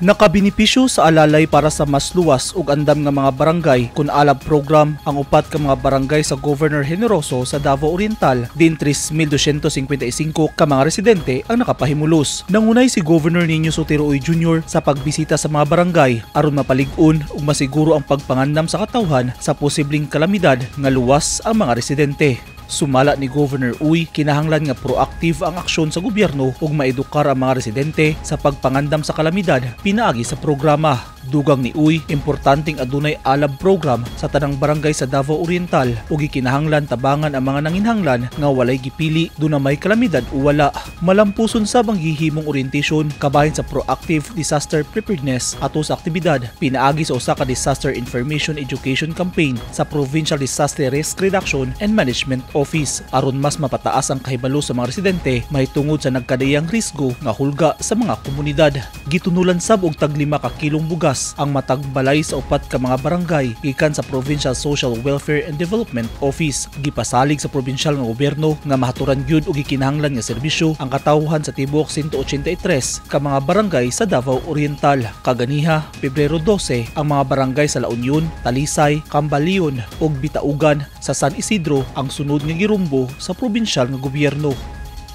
Nakabinipisyo sa alalay para sa mas luwas ug andam nga mga barangay kun alab program ang upat ka mga barangay sa Governor Generoso sa Davao Oriental din 3,255 ka mga residente ang nakapahimulos. Nangunay si Governor Nino Sotero Oy Jr. sa pagbisita sa mga barangay aron mapalig-on ug masiguro ang pagpangandam sa katawhan sa posibleng kalamidad nga luwas ang mga residente. Sumala ni Governor Uy, kinahanglan nga proactive ang aksyon sa gobyerno ug maedukar ang mga residente sa pagpangandam sa kalamidad pinaagi sa programa. Dugang ni Uy, importanteng adunay alab program sa tanang barangay sa Davao Oriental ug gikinahanglan tabangan ang mga nanginhanglan nga walay gipili do na may kalamidad o wala. Malampuson sab ang gihimong orientasyon kabahin sa proactive disaster preparedness ato sa aktibidad pinaagi sa usa ka disaster information education campaign sa Provincial Disaster Risk Reduction and Management Office aron mas mapataas ang kahibalo sa mga residente mahitungod sa nagkadayang risgo nga hulga sa mga komunidad. Gitunulan sab og tag 5 ka kilong bugas ang matag balay sa upat ka mga barangay gikan sa Provincial Social Welfare and Development Office. Gipasalig sa provincial nga gobyerno nga mahaturan gyud og gikinahanglan nga serbisyo ang katawhan sa tibuok 183 ka mga barangay sa Davao Oriental. Kaganiha, Pebrero 12 ang mga barangay sa La Union, Talisay, Cambalion ug Bitaugan sa San Isidro ang sunod nga girumbo sa provincial nga gobyerno.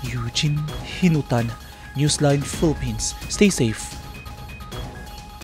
Eugene Hinutan, Newsline Philippines. Stay safe.